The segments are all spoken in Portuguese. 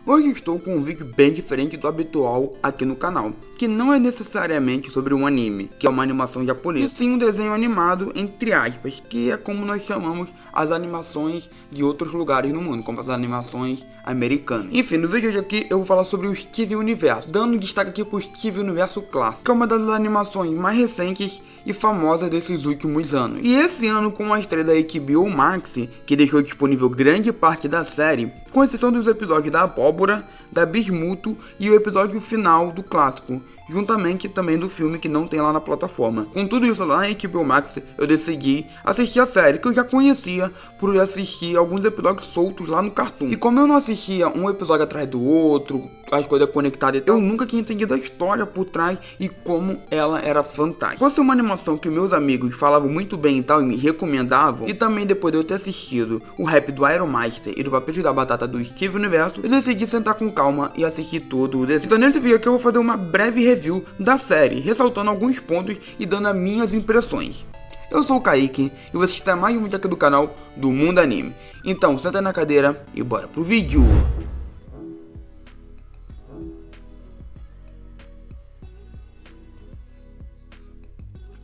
Hoje estou com um vídeo bem diferente do habitual aqui no canal, que não é necessariamente sobre um anime, que é uma animação japonesa, e sim um desenho animado, entre aspas, que é como nós chamamos as animações de outros lugares no mundo, como as animações americanas. Enfim, no vídeo de aqui eu vou falar sobre o Steven Universo, dando destaque aqui para o Steven Universo clássico, que é uma das animações mais recentes e famosas desses últimos anos. E esse ano, com a estreia da HBO Max, que deixou disponível grande parte da série, com exceção dos episódios da Abóbora, da Bismuto e o episódio final do clássico, juntamente também do filme que não tem lá na plataforma. Com tudo isso lá na HBO Max, eu decidi assistir a série, que eu já conhecia por assistir alguns episódios soltos lá no Cartoon. E como eu não assistia um episódio atrás do outro, as coisas conectadas, eu nunca tinha entendido a história por trás e como ela era fantástica. Fosse uma animação que meus amigos falavam muito bem e tal e me recomendavam, e também depois de eu ter assistido o rap do Iron Master e do Papel da Batata do Steven Universo, eu decidi sentar com calma e assistir todo o desenho. Então nesse vídeo aqui eu vou fazer uma breve review da série, ressaltando alguns pontos e dando as minhas impressões. Eu sou o Kaique e você está mais um vídeo aqui do canal do Mundo Anime. Então senta na cadeira e bora pro vídeo.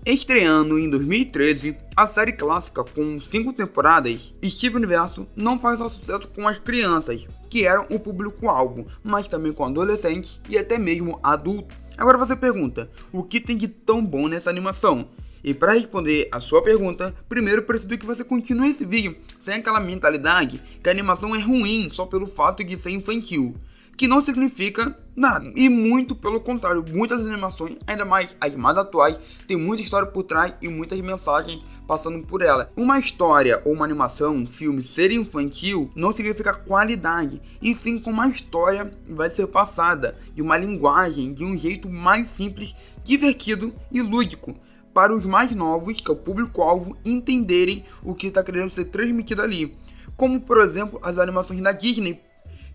Estreando em 2013, a série clássica com 5 temporadas, Steven Universo não faz só sucesso com as crianças, que eram o público-alvo, mas também com adolescentes e até mesmo adultos. Agora você pergunta, o que tem de tão bom nessa animação? E para responder a sua pergunta, primeiro preciso que você continue esse vídeo sem aquela mentalidade que a animação é ruim só pelo fato de ser infantil, que não significa nada, e muito pelo contrário, muitas animações, ainda mais as mais atuais, tem muita história por trás e muitas mensagens passando por ela. Uma história ou uma animação, um filme ser infantil não significa qualidade, e sim como a história vai ser passada de uma linguagem, de um jeito mais simples, divertido e lúdico, para os mais novos, que é o público-alvo, entenderem o que está querendo ser transmitido ali. Como por exemplo as animações da Disney,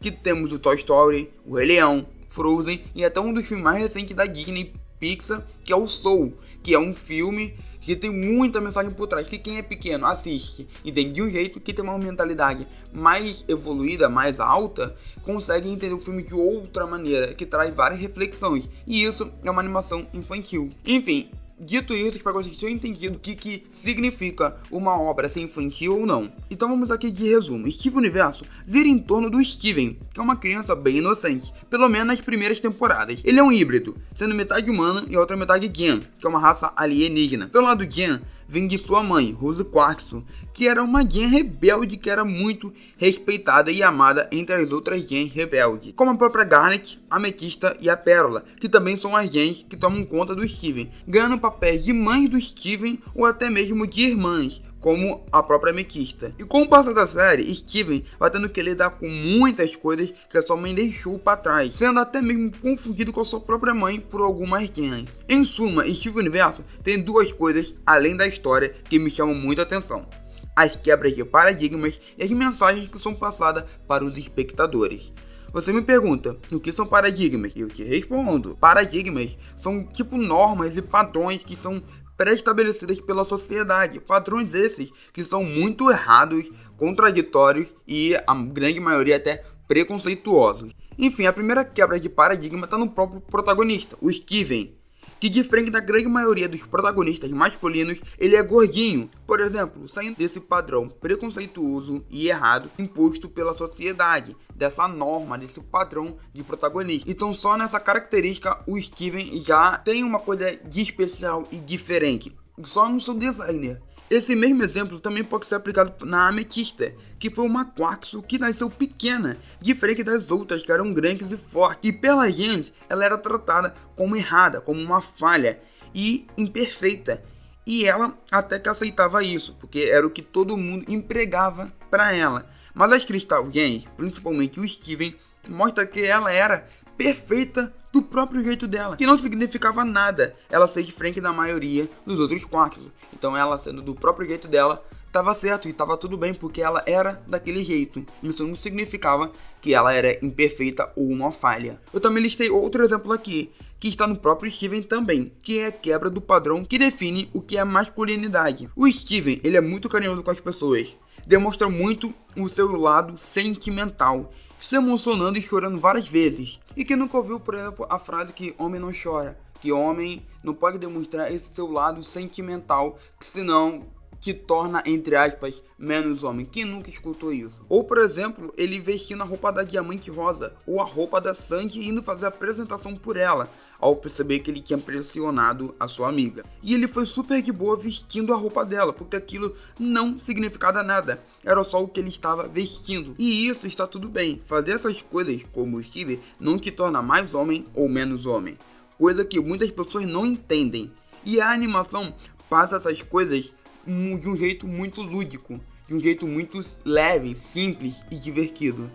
que temos o Toy Story, o Rei Leão, Frozen e até um dos filmes mais recentes da Disney Pixar, que é o Soul, que é um filme que tem muita mensagem por trás, que quem é pequeno assiste e tem de um jeito, que tem uma mentalidade mais evoluída, mais alta, consegue entender o filme de outra maneira, que traz várias reflexões, e isso é uma animação infantil. Enfim, dito isso, espero que vocês tenham entendido o que significa uma obra ser infantil ou não. Então vamos aqui de resumo. Steven Universo gira em torno do Steven, que é uma criança bem inocente, pelo menos nas primeiras temporadas. Ele é um híbrido, sendo metade humano e a outra metade Gen, que é uma raça alienígena. Pelo lado Gen vem de sua mãe, Rose Quarkson, que era uma Gen rebelde que era muito respeitada e amada entre as outras Gens rebeldes, como a própria Garnet, a Ametista e a Pérola, que também são as Gens que tomam conta do Steven, ganhando papéis de mães do Steven ou até mesmo de irmãs, como a própria Ametista. E com o passar da série, Steven vai tendo que lidar com muitas coisas que a sua mãe deixou para trás, sendo até mesmo confundido com a sua própria mãe por algumas gens. Em suma, Steven Universo tem duas coisas além da história que me chamam muito a atenção: as quebras de paradigmas e as mensagens que são passadas para os espectadores. Você me pergunta, o que são paradigmas? E eu te respondo, paradigmas são tipo normas e padrões que são pré-estabelecidas pela sociedade, padrões esses que são muito errados, contraditórios e a grande maioria até preconceituosos. Enfim, a primeira quebra de paradigma está no próprio protagonista, o Steven, que diferente da grande maioria dos protagonistas masculinos, ele é gordinho. Por exemplo, saindo desse padrão preconceituoso e errado imposto pela sociedade, dessa norma, desse padrão de protagonista. Então só nessa característica o Steven já tem uma coisa de especial e diferente, só no seu designer. Esse mesmo exemplo também pode ser aplicado na Ametista, que foi uma Quarkson que nasceu pequena, diferente das outras que eram grandes e fortes. E pela gente, ela era tratada como errada, como uma falha e imperfeita. E ela até que aceitava isso, porque era o que todo mundo empregava para ela. Mas as Crystal Gens, principalmente o Steven, mostra que ela era perfeita do próprio jeito dela, que não significava nada ela ser diferente da maioria dos outros Quarks. Então ela sendo do próprio jeito dela, estava certo e estava tudo bem, porque ela era daquele jeito. Isso não significava que ela era imperfeita ou uma falha. Eu também listei outro exemplo aqui, que está no próprio Steven também, que é a quebra do padrão que define o que é masculinidade. O Steven, ele é muito carinhoso com as pessoas, demonstra muito o seu lado sentimental, se emocionando e chorando várias vezes, e que nunca ouviu, por exemplo, a frase que homem não chora, que homem não pode demonstrar esse seu lado sentimental, que senão que torna, entre aspas, menos homem. Quem nunca escutou isso? Ou, por exemplo, ele vestindo a roupa da Diamante Rosa, ou a roupa da Sandy e indo fazer a apresentação por ela, ao perceber que ele tinha pressionado a sua amiga. E ele foi super de boa vestindo a roupa dela, porque aquilo não significava nada, era só o que ele estava vestindo. E isso está tudo bem, fazer essas coisas como o Steve não te torna mais homem ou menos homem, coisa que muitas pessoas não entendem. E a animação passa essas coisas de um jeito muito lúdico, de um jeito muito leve, simples e divertido.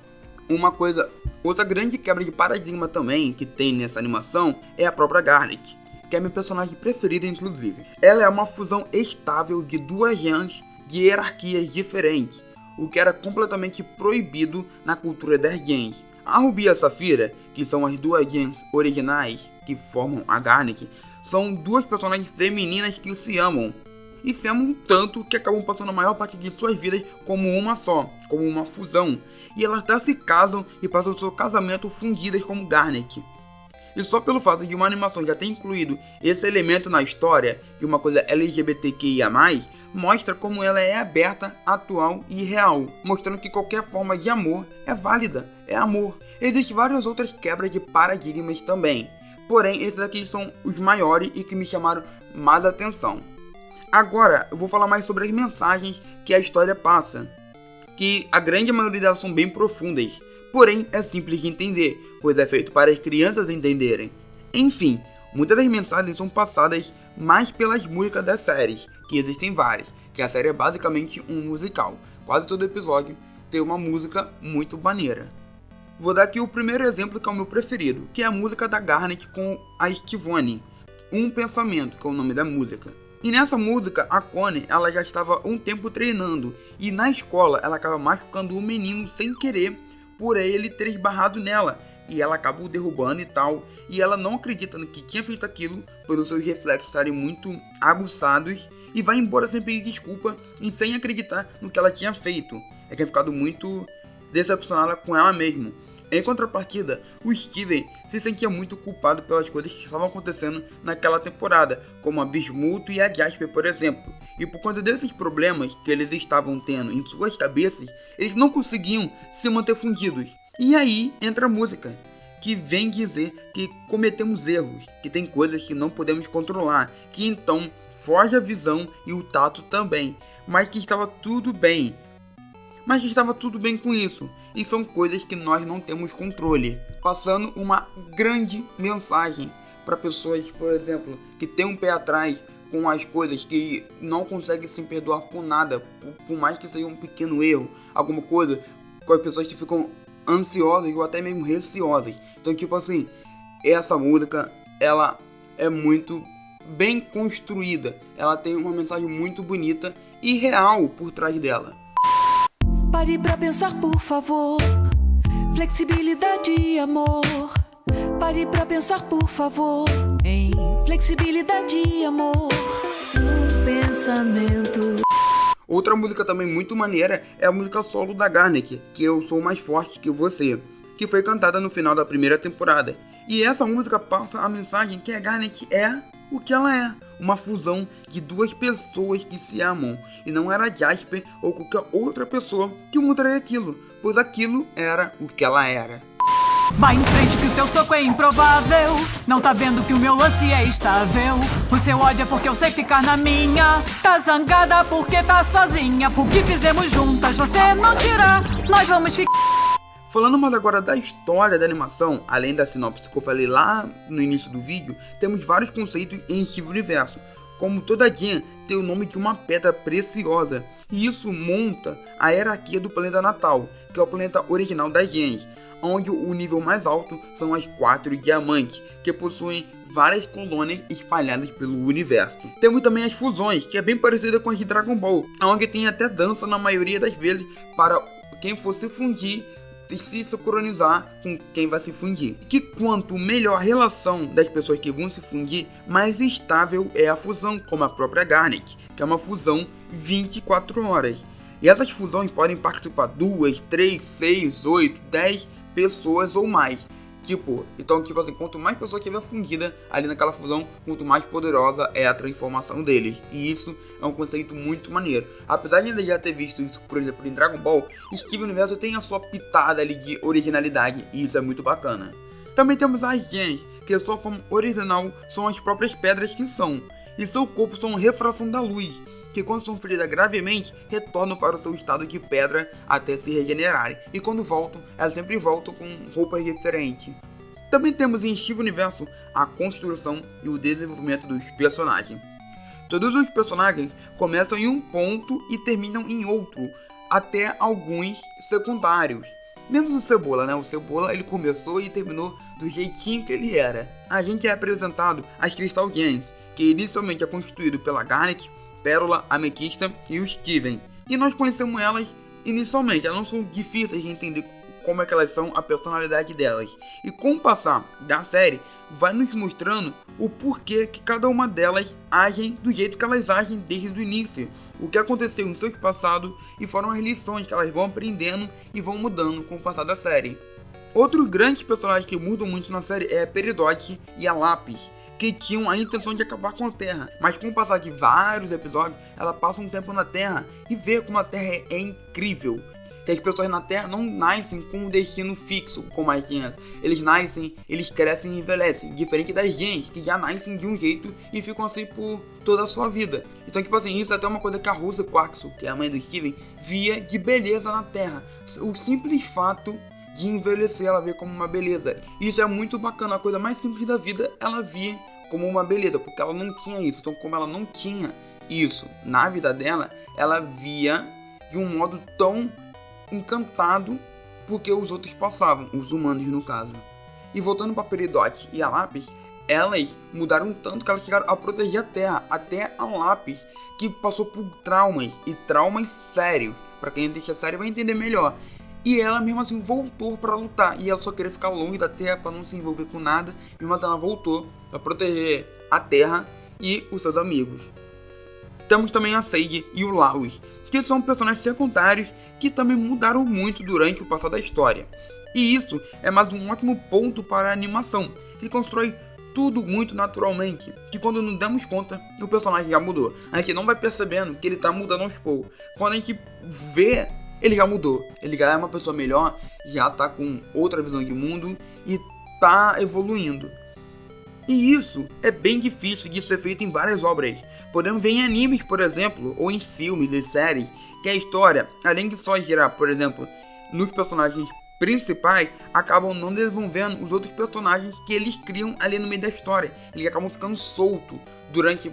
Outra grande quebra de paradigma também que tem nessa animação é a própria Garnet, que é minha personagem preferida inclusive. Ela é uma fusão estável de duas gens de hierarquias diferentes, o que era completamente proibido na cultura das gens. A Ruby e a Safira, que são as duas gens originais que formam a Garnet, são duas personagens femininas que se amam. E se amam tanto que acabam passando a maior parte de suas vidas como uma só, como uma fusão. E elas até se casam e passam o seu casamento fundidas como Garnet. E só pelo fato de uma animação já ter incluído esse elemento na história, de uma coisa LGBTQIA+, mostra como ela é aberta, atual e real, mostrando que qualquer forma de amor é válida, é amor. Existem várias outras quebras de paradigmas também, porém esses aqui são os maiores e que me chamaram mais atenção. Agora eu vou falar mais sobre as mensagens que a história passa, que a grande maioria delas são bem profundas, porém é simples de entender, pois é feito para as crianças entenderem. Enfim, muitas das mensagens são passadas mais pelas músicas das séries, que existem várias, que a série é basicamente um musical, quase todo episódio tem uma música muito maneira. Vou dar aqui o primeiro exemplo que é o meu preferido, que é a música da Garnet com a Estivone, Um Pensamento, que é o nome da música. E nessa música, a Connie, ela já estava um tempo treinando, e na escola ela acaba machucando o menino sem querer, por ele ter esbarrado nela, e ela acaba o derrubando e tal, e ela não acredita no que tinha feito aquilo, pelos seus reflexos estarem muito aguçados, e vai embora sem pedir desculpa e sem acreditar no que ela tinha feito. Ela tinha ficado muito decepcionada com ela mesma. Em contrapartida, o Steven se sentia muito culpado pelas coisas que estavam acontecendo naquela temporada, como a Bismuth e a Jasper, por exemplo. E por conta desses problemas que eles estavam tendo em suas cabeças, eles não conseguiam se manter fundidos. E aí entra a música, que vem dizer que cometemos erros, que tem coisas que não podemos controlar, que então foge a visão e o tato também, mas que estava tudo bem. Mas que estava tudo bem com isso, e são coisas que nós não temos controle. Passando uma grande mensagem para pessoas, por exemplo, que tem um pé atrás com as coisas, que não conseguem se perdoar por nada, por mais que seja um pequeno erro, alguma coisa, com as pessoas que ficam ansiosas ou até mesmo receosas. Então, tipo assim, essa música, ela é muito bem construída, ela tem uma mensagem muito bonita e real por trás dela. Pare pra pensar, por favor. Flexibilidade e amor. Pare pra pensar, por favor. Em flexibilidade e amor. Um pensamento. Outra música também muito maneira é a música solo da Garnet, que Eu Sou Mais Forte Que Você, que foi cantada no final da primeira temporada. E essa música passa a mensagem que a Garnet é o que ela é, uma fusão de duas pessoas que se amam, e não era Jasper ou qualquer outra pessoa que mudaria aquilo, pois aquilo era o que ela era. Vai em frente que o teu soco é improvável. Não tá vendo que o meu lance é estável. O seu ódio é porque eu sei ficar na minha. Tá zangada porque tá sozinha. Por que fizemos juntas você não tirar. Nós vamos ficar. Falando mais agora da história da animação, além da sinopse que eu falei lá no início do vídeo, temos vários conceitos em Steven Universo, como toda gen tem o nome de uma pedra preciosa, e isso monta a hierarquia do planeta natal, que é o planeta original das gens, onde o nível mais alto são as 4 diamantes, que possuem várias colônias espalhadas pelo universo. Temos também as fusões, que é bem parecida com as de Dragon Ball, onde tem até dança na maioria das vezes para quem for se fundir se sincronizar com quem vai se fundir. Que quanto melhor a relação das pessoas que vão se fundir, mais estável é a fusão, como a própria Garnet, que é uma fusão 24 horas. E essas fusões podem participar 2, 3, 6, 8, 10 pessoas ou mais. Então, assim, quanto mais pessoa tiver fundida ali naquela fusão, quanto mais poderosa é a transformação deles. E isso é um conceito muito maneiro. Apesar de ainda já ter visto isso, por exemplo, em Dragon Ball, Steven Universo tem a sua pitada ali de originalidade, e isso é muito bacana. Também temos as gems, que a sua forma original são as próprias pedras que são, e seu corpo são refração da luz, que quando são feridas gravemente, retornam para o seu estado de pedra até se regenerarem, e quando voltam, elas sempre voltam com roupas diferentes. Também temos em Steven Universo a construção e o desenvolvimento dos personagens. Todos os personagens começam em um ponto e terminam em outro, até alguns secundários. Menos o Cebola, né? O Cebola ele começou e terminou do jeitinho que ele era. A gente é apresentado as Crystal Gems, que inicialmente é constituído pela Garnet, Pérola, Ametista e o Steven. E nós conhecemos elas inicialmente, elas não são difíceis de entender como é que elas são, a personalidade delas. E com o passar da série, vai nos mostrando o porquê que cada uma delas agem do jeito que elas agem desde o início. O que aconteceu no seu passado e foram as lições que elas vão aprendendo e vão mudando com o passar da série. Outros grandes personagens que mudam muito na série é a Peridot e a Lápis, que tinham a intenção de acabar com a Terra, mas com o passar de vários episódios, ela passa um tempo na Terra e vê como a Terra é incrível. Que as pessoas na Terra não nascem com um destino fixo, como as gems. Eles nascem, eles crescem e envelhecem, diferente das gems, que já nascem de um jeito e ficam assim por toda a sua vida. Então, isso é até uma coisa que a Rosa Quarkson, que é a mãe do Steven, via de beleza na Terra. O simples fato de envelhecer, ela vê como uma beleza. Isso é muito bacana, a coisa mais simples da vida, ela via como uma beleza, porque ela não tinha isso. Então, como ela não tinha isso na vida dela, ela via de um modo tão encantado porque os outros passavam, os humanos no caso. E voltando para Peridot e a Lápis, elas mudaram tanto que elas chegaram a proteger a Terra, até a Lápis, que passou por traumas, e traumas sérios. Para quem assiste a série vai entender melhor. E ela mesmo assim voltou para lutar, e ela só queria ficar longe da Terra para não se envolver com nada, mesmo assim ela voltou para proteger a Terra e os seus amigos. Temos também a Sage e o Laus, que são personagens secundários que também mudaram muito durante o passar da história. E isso é mais um ótimo ponto para a animação, que constrói tudo muito naturalmente, que quando nos damos conta, o personagem já mudou. A gente não vai percebendo que ele está mudando aos poucos. Quando a gente vê, ele já mudou, ele já é uma pessoa melhor, já está com outra visão de mundo e está evoluindo. E isso é bem difícil de ser feito em várias obras. Podemos ver em animes, por exemplo, ou em filmes e séries, que a história, além de só girar, por exemplo, nos personagens principais, acabam não desenvolvendo os outros personagens que eles criam ali no meio da história. Eles acabam ficando soltos durante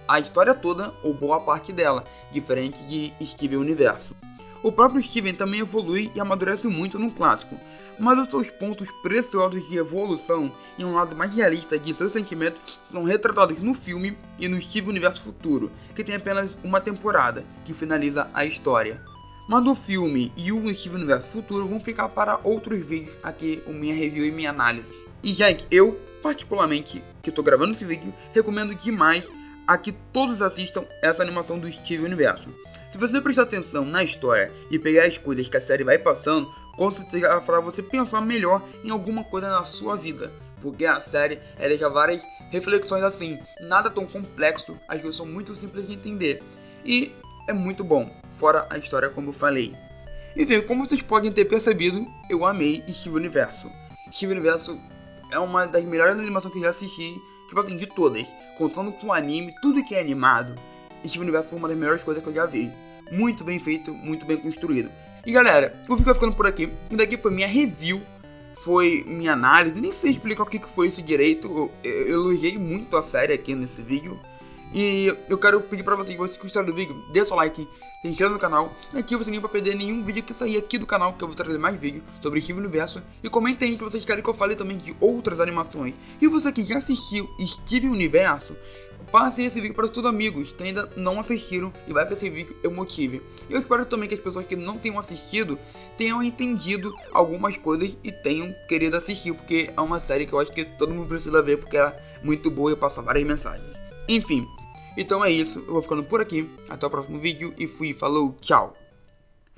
a história toda, ou boa parte dela, diferente de Steven Universo. O próprio Steven também evolui e amadurece muito no clássico, mas os seus pontos preciosos de evolução e um lado mais realista de seus sentimentos são retratados no filme e no Steven Universo Futuro, que tem apenas uma temporada, que finaliza a história. Mas o filme e o Steven Universo Futuro vão ficar para outros vídeos aqui, minha review e minha análise. E gente, eu particularmente, que estou gravando esse vídeo, recomendo demais a que todos assistam essa animação do Steven Universo. Se você prestar atenção na história e pegar as coisas que a série vai passando, com certeza ela fará você pensar melhor em alguma coisa na sua vida, porque a série deixa várias reflexões assim, nada tão complexo, as coisas são muito simples de entender, e é muito bom, fora a história como eu falei. E bem, como vocês podem ter percebido, eu amei Steven Universo. Steven Universo é uma das melhores animações que eu já assisti, tipo assim, de todas, contando com o anime, tudo que é animado, Steven Universo foi uma das melhores coisas que eu já vi, muito bem feito, muito bem construído. E galera, o vídeo vai ficando por aqui. Isso daqui foi minha review, foi minha análise. Nem sei explicar o que foi isso direito. Eu elogiei muito a série aqui nesse vídeo. E eu quero pedir pra vocês, se vocês gostaram do vídeo, dê seu like, se inscreva no canal. E ativa o sininho pra perder nenhum vídeo que sair aqui do canal, que eu vou trazer mais vídeos sobre Steven Universo. E comentem aí que vocês querem que eu fale também de outras animações. E você que já assistiu Steven Universo, passe esse vídeo para os seus amigos que ainda não assistiram e vai que esse vídeo eu motive. Eu espero também que as pessoas que não tenham assistido tenham entendido algumas coisas e tenham querido assistir, porque é uma série que eu acho que todo mundo precisa ver, porque ela é muito boa e passa várias mensagens. Enfim, então é isso, eu vou ficando por aqui, até o próximo vídeo e falou, tchau!